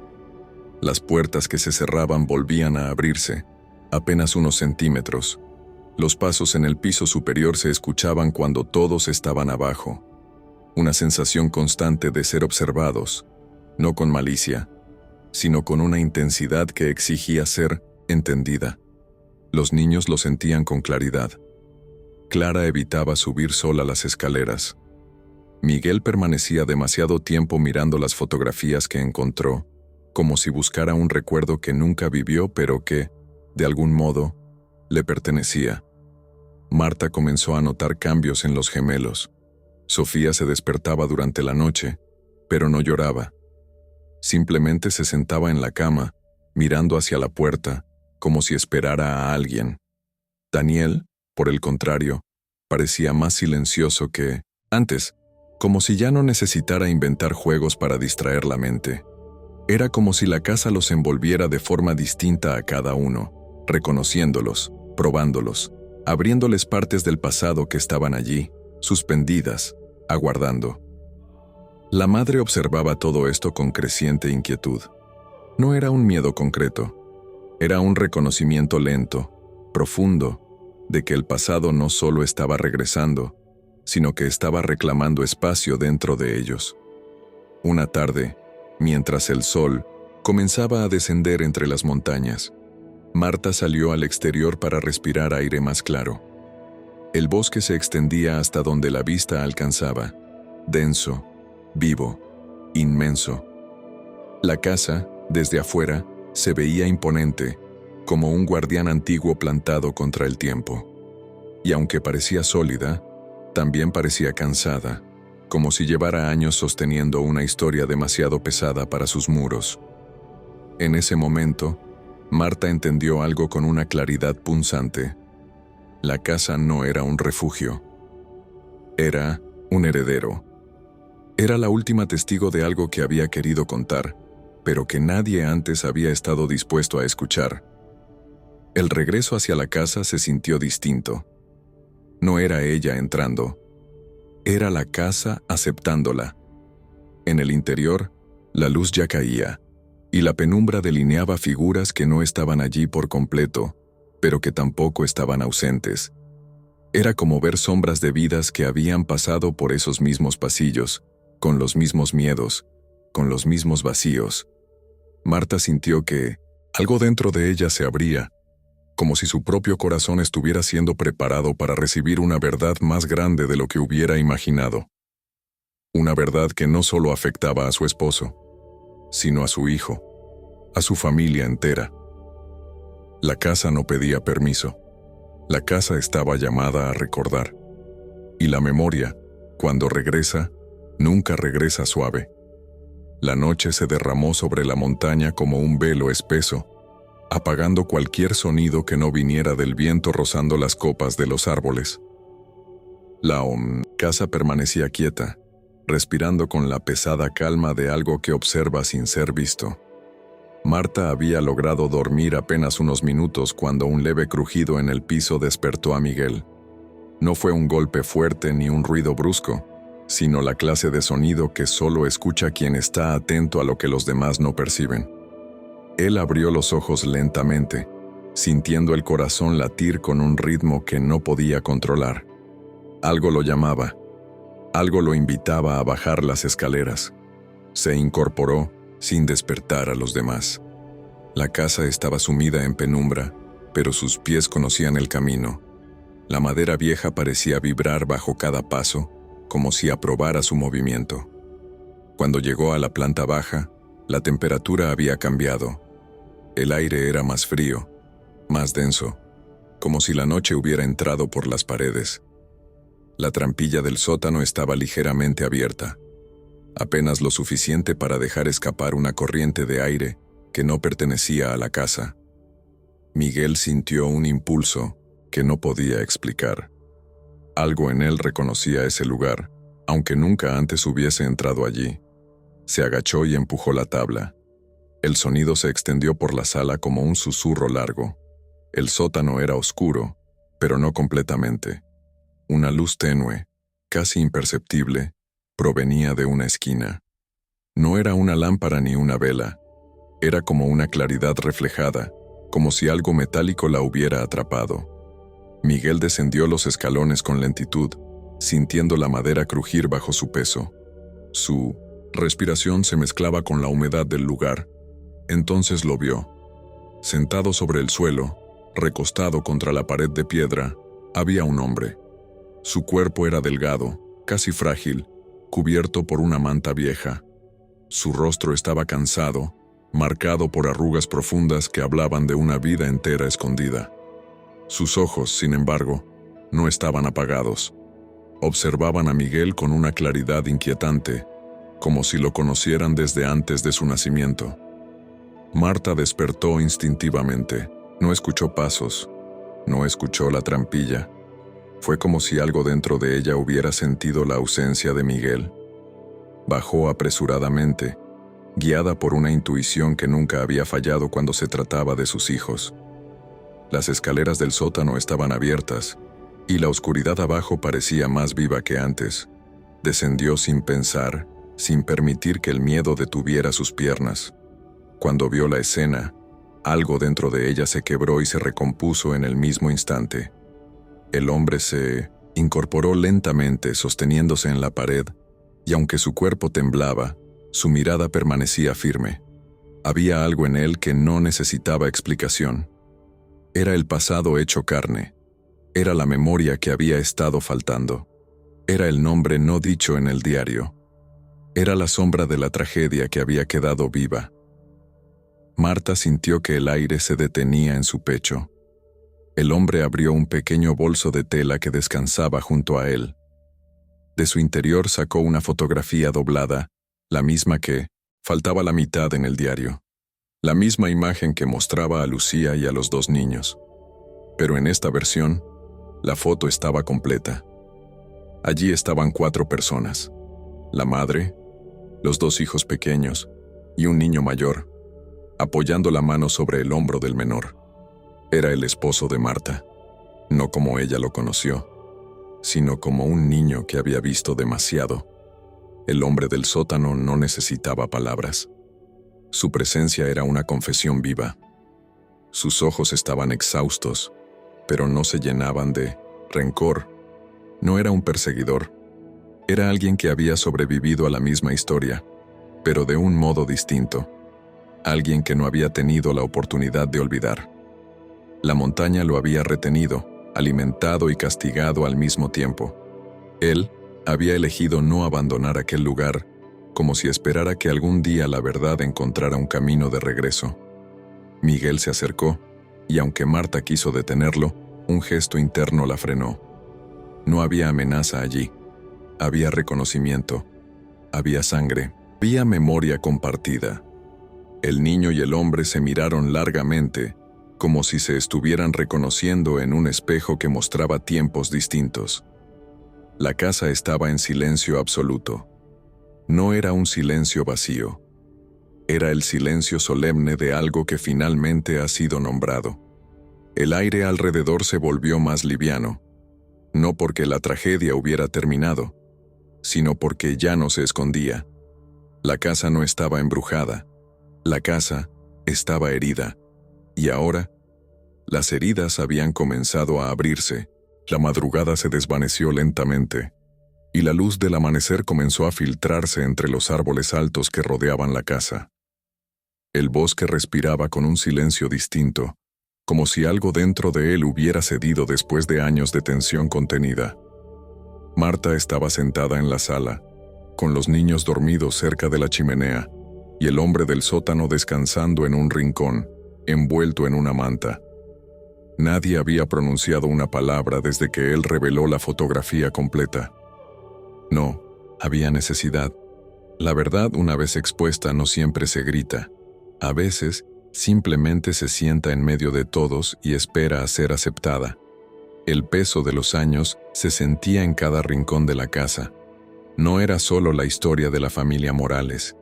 Las puertas que se cerraban volvían a abrirse, apenas unos centímetros. Los pasos en el piso superior se escuchaban cuando todos estaban abajo. una sensación constante de ser observados, no con malicia, sino con una intensidad que exigía ser entendida. Los niños lo sentían con claridad. Clara evitaba subir sola las escaleras. Miguel permanecía demasiado tiempo mirando las fotografías que encontró, como si buscara un recuerdo que nunca vivió pero que, de algún modo, le pertenecía. Marta comenzó a notar cambios en los gemelos. Sofía se despertaba durante la noche, pero no lloraba. Simplemente se sentaba en la cama, mirando hacia la puerta, como si esperara a alguien. Daniel, por el contrario, parecía más silencioso que antes, como si ya no necesitara inventar juegos para distraer la mente. Era como si la casa los envolviera de forma distinta a cada uno, reconociéndolos, probándolos, abriéndoles partes del pasado que estaban allí, suspendidas, aguardando. La madre observaba todo esto con creciente inquietud. No era un miedo concreto, era un reconocimiento lento, profundo, de que el pasado no solo estaba regresando, sino que estaba reclamando espacio dentro de ellos. Una tarde, mientras el sol comenzaba a descender entre las montañas, Marta salió al exterior para respirar aire más claro. El bosque se extendía hasta donde la vista alcanzaba, denso, vivo, inmenso. La casa, desde afuera, se veía imponente, como un guardián antiguo plantado contra el tiempo. Y aunque parecía sólida, también parecía cansada, como si llevara años sosteniendo una historia demasiado pesada para sus muros. En ese momento, Marta entendió algo con una claridad punzante. La casa no era un refugio. Era un heredero. Era la última testigo de algo que había querido contar, pero que nadie antes había estado dispuesto a escuchar. El regreso hacia la casa se sintió distinto. No era ella entrando. Era la casa aceptándola. En el interior, la luz ya caía, y la penumbra delineaba figuras que no estaban allí por completo, pero que tampoco estaban ausentes. Era como ver sombras de vidas que habían pasado por esos mismos pasillos, con los mismos miedos, con los mismos vacíos. Marta sintió que algo dentro de ella se abría, como si su propio corazón estuviera siendo preparado para recibir una verdad más grande de lo que hubiera imaginado. Una verdad que no solo afectaba a su esposo, sino a su hijo, a su familia entera. La casa no pedía permiso. La casa estaba llamada a recordar. Y la memoria, cuando regresa, nunca regresa suave. La noche se derramó sobre la montaña como un velo espeso, apagando cualquier sonido que no viniera del viento rozando las copas de los árboles. La casa permanecía quieta, respirando con la pesada calma de algo que observa sin ser visto. Marta había logrado dormir apenas unos minutos cuando un leve crujido en el piso despertó a Miguel. No fue un golpe fuerte ni un ruido brusco, sino la clase de sonido que solo escucha quien está atento a lo que los demás no perciben. Él abrió los ojos lentamente, sintiendo el corazón latir con un ritmo que no podía controlar. Algo lo llamaba, algo lo invitaba a bajar las escaleras. Se incorporó sin despertar a los demás. La casa estaba sumida en penumbra, pero sus pies conocían el camino. La madera vieja parecía vibrar bajo cada paso, como si aprobara su movimiento. Cuando llegó a la planta baja, la temperatura había cambiado. El aire era más frío, más denso, como si la noche hubiera entrado por las paredes. La trampilla del sótano estaba ligeramente abierta, apenas lo suficiente para dejar escapar una corriente de aire que no pertenecía a la casa. Miguel sintió un impulso que no podía explicar. Algo en él reconocía ese lugar, aunque nunca antes hubiese entrado allí. Se agachó y empujó la tabla. El sonido se extendió por la sala como un susurro largo. El sótano era oscuro, pero no completamente. Una luz tenue, casi imperceptible, provenía de una esquina. No era una lámpara ni una vela. Era como una claridad reflejada, como si algo metálico la hubiera atrapado. Miguel descendió los escalones con lentitud, sintiendo la madera crujir bajo su peso. Su respiración se mezclaba con la humedad del lugar. Entonces lo vio. Sentado sobre el suelo, recostado contra la pared de piedra, había un hombre. Su cuerpo era delgado, casi frágil, cubierto por una manta vieja. Su rostro estaba cansado, marcado por arrugas profundas que hablaban de una vida entera escondida. Sus ojos, sin embargo, no estaban apagados. Observaban a Miguel con una claridad inquietante, como si lo conocieran desde antes de su nacimiento. Marta despertó instintivamente. No escuchó pasos, no escuchó la trampilla. Fue como si algo dentro de ella hubiera sentido la ausencia de Miguel. Bajó apresuradamente, guiada por una intuición que nunca había fallado cuando se trataba de sus hijos. Las escaleras del sótano estaban abiertas, y la oscuridad abajo parecía más viva que antes. Descendió sin pensar, sin permitir que el miedo detuviera sus piernas. Cuando vio la escena, algo dentro de ella se quebró y se recompuso en el mismo instante. El hombre se incorporó lentamente, sosteniéndose en la pared, y aunque su cuerpo temblaba, su mirada permanecía firme. Había algo en él que no necesitaba explicación. Era el pasado hecho carne. Era la memoria que había estado faltando. Era el nombre no dicho en el diario. Era la sombra de la tragedia que había quedado viva. Marta sintió que el aire se detenía en su pecho. El hombre abrió un pequeño bolso de tela que descansaba junto a él. De su interior sacó una fotografía doblada, la misma que faltaba la mitad en el diario. La misma imagen que mostraba a Lucía y a los dos niños. Pero en esta versión, la foto estaba completa. Allí estaban 4 personas: la madre, los 2 hijos pequeños y un niño mayor, apoyando la mano sobre el hombro del menor. Era el esposo de Marta, no como ella lo conoció, sino como un niño que había visto demasiado. El hombre del sótano no necesitaba palabras. Su presencia era una confesión viva. Sus ojos estaban exhaustos, pero no se llenaban de rencor. No era un perseguidor. Era alguien que había sobrevivido a la misma historia, pero de un modo distinto. Alguien que no había tenido la oportunidad de olvidar. La montaña lo había retenido, alimentado y castigado al mismo tiempo. Él había elegido no abandonar aquel lugar, como si esperara que algún día la verdad encontrara un camino de regreso. Miguel se acercó, y aunque Marta quiso detenerlo, un gesto interno la frenó. No había amenaza allí. Había reconocimiento. Había sangre. Había memoria compartida. El niño y el hombre se miraron largamente, como si se estuvieran reconociendo en un espejo que mostraba tiempos distintos. La casa estaba en silencio absoluto. No era un silencio vacío. Era el silencio solemne de algo que finalmente ha sido nombrado. El aire alrededor se volvió más liviano, no porque la tragedia hubiera terminado, sino porque ya no se escondía. La casa no estaba embrujada. La casa estaba herida. Y ahora, las heridas habían comenzado a abrirse. La madrugada se desvaneció lentamente, y la luz del amanecer comenzó a filtrarse entre los árboles altos que rodeaban la casa. El bosque respiraba con un silencio distinto, como si algo dentro de él hubiera cedido después de años de tensión contenida. Marta estaba sentada en la sala, con los niños dormidos cerca de la chimenea, y el hombre del sótano descansando en un rincón, envuelto en una manta. Nadie había pronunciado una palabra desde que él reveló la fotografía completa. No, había necesidad. La verdad, una vez expuesta, no siempre se grita. A veces, simplemente se sienta en medio de todos y espera a ser aceptada. El peso de los años se sentía en cada rincón de la casa. No era solo la historia de la familia Morales.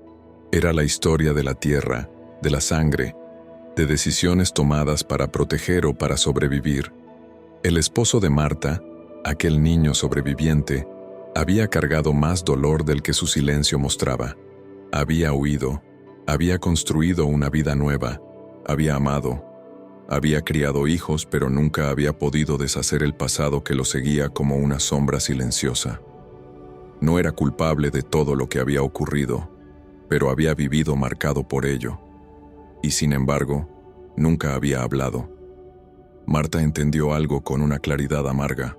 Era la historia de la tierra, de la sangre, de decisiones tomadas para proteger o para sobrevivir. El esposo de Marta, aquel niño sobreviviente, había cargado más dolor del que su silencio mostraba. Había huido, había construido una vida nueva, había amado, Había criado hijos, pero nunca había podido deshacer el pasado que lo seguía como una sombra silenciosa. No era culpable de todo lo que había ocurrido, pero había vivido marcado por ello. Y sin embargo, nunca había hablado. Marta entendió algo con una claridad amarga.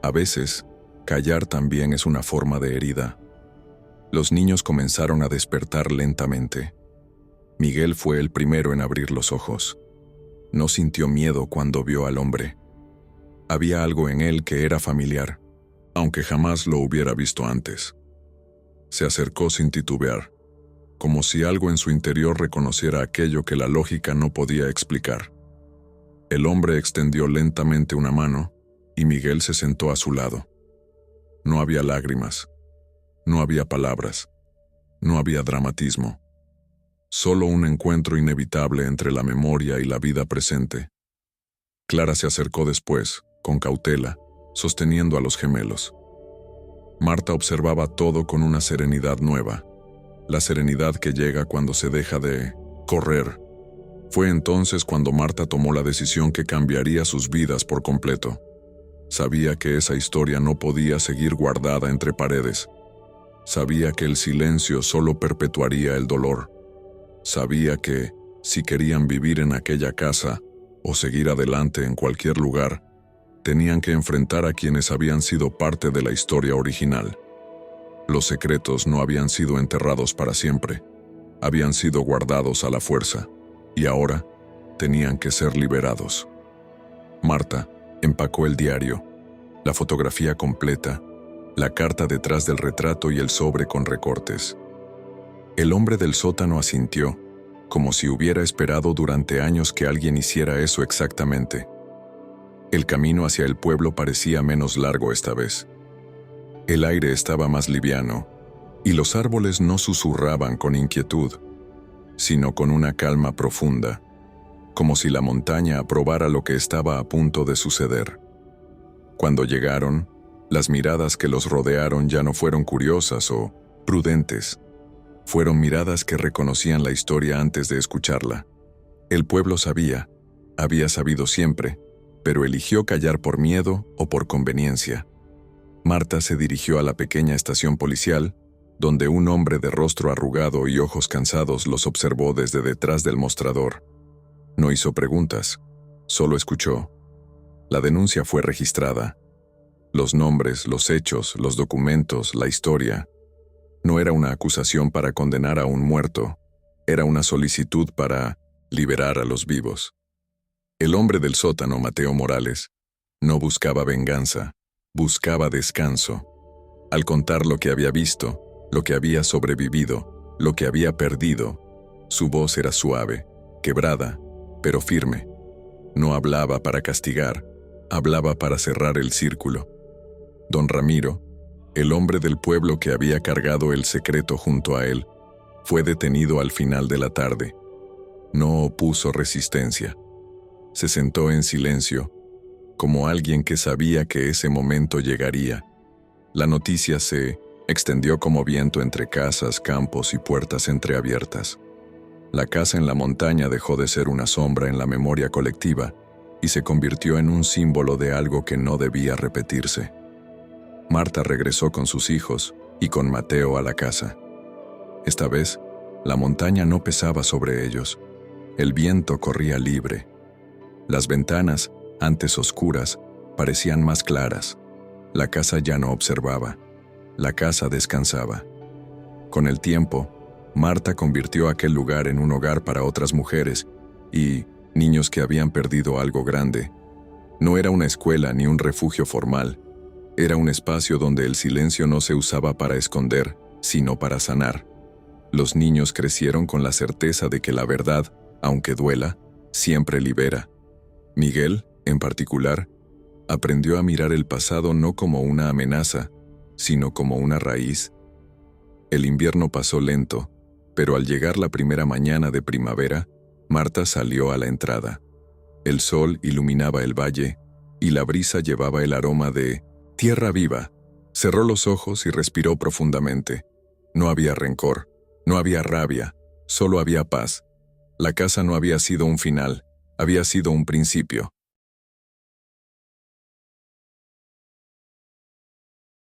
A veces, callar también es una forma de herida. Los niños comenzaron a despertar lentamente. Miguel fue el primero en abrir los ojos. No sintió miedo cuando vio al hombre. Había algo en él que era familiar, aunque jamás lo hubiera visto antes. Se acercó sin titubear, como si algo en su interior reconociera aquello que la lógica no podía explicar. El hombre extendió lentamente una mano y Miguel se sentó a su lado. No había lágrimas, no había palabras, no había dramatismo. Solo un encuentro inevitable entre la memoria y la vida presente. Clara se acercó después, con cautela, sosteniendo a los gemelos. Marta observaba todo con una serenidad nueva, la serenidad que llega cuando se deja de correr. Fue entonces cuando Marta tomó la decisión que cambiaría sus vidas por completo. Sabía que esa historia no podía seguir guardada entre paredes. Sabía que el silencio solo perpetuaría el dolor. Sabía que, si querían vivir en aquella casa o seguir adelante en cualquier lugar, tenían que enfrentar a quienes habían sido parte de la historia original. Los secretos no habían sido enterrados para siempre, habían sido guardados a la fuerza, y ahora tenían que ser liberados. Marta empacó el diario, la fotografía completa, la carta detrás del retrato y el sobre con recortes. El hombre del sótano asintió, como si hubiera esperado durante años que alguien hiciera eso exactamente. El camino hacia el pueblo parecía menos largo esta vez. El aire estaba más liviano, y los árboles no susurraban con inquietud, sino con una calma profunda, como si la montaña aprobara lo que estaba a punto de suceder. Cuando llegaron, las miradas que los rodearon ya no fueron curiosas o prudentes. Fueron miradas que reconocían la historia antes de escucharla. El pueblo sabía, había sabido siempre, pero eligió callar por miedo o por conveniencia. Marta se dirigió a la pequeña estación policial, donde un hombre de rostro arrugado y ojos cansados los observó desde detrás del mostrador. No hizo preguntas, solo escuchó. La denuncia fue registrada. Los nombres, los hechos, los documentos, la historia. No era una acusación para condenar a un muerto, era una solicitud para liberar a los vivos. El hombre del sótano, Mateo Morales, no buscaba venganza, buscaba descanso. Al contar lo que había visto, lo que había sobrevivido, lo que había perdido, su voz era suave, quebrada, pero firme. No hablaba para castigar, hablaba para cerrar el círculo. Don Ramiro, el hombre del pueblo que había cargado el secreto junto a él, fue detenido al final de la tarde. No opuso resistencia. Se sentó en silencio, como alguien que sabía que ese momento llegaría. La noticia se extendió como viento entre casas, campos y puertas entreabiertas. La casa en la montaña dejó de ser una sombra en la memoria colectiva y se convirtió en un símbolo de algo que no debía repetirse. Marta regresó con sus hijos y con Mateo a la casa. Esta vez, la montaña no pesaba sobre ellos. El viento corría libre. Las ventanas, antes oscuras, parecían más claras. La casa ya no observaba. La casa descansaba. Con el tiempo, Marta convirtió aquel lugar en un hogar para otras mujeres y niños que habían perdido algo grande. No era una escuela ni un refugio formal. Era un espacio donde el silencio no se usaba para esconder, sino para sanar. Los niños crecieron con la certeza de que la verdad, aunque duela, siempre libera. Miguel, en particular, aprendió a mirar el pasado no como una amenaza, sino como una raíz. El invierno pasó lento, pero al llegar la primera mañana de primavera, Marta salió a la entrada. El sol iluminaba el valle, y la brisa llevaba el aroma de tierra viva. Cerró los ojos y respiró profundamente. No había rencor, no había rabia, solo había paz. La casa no había sido un final, Había sido un principio,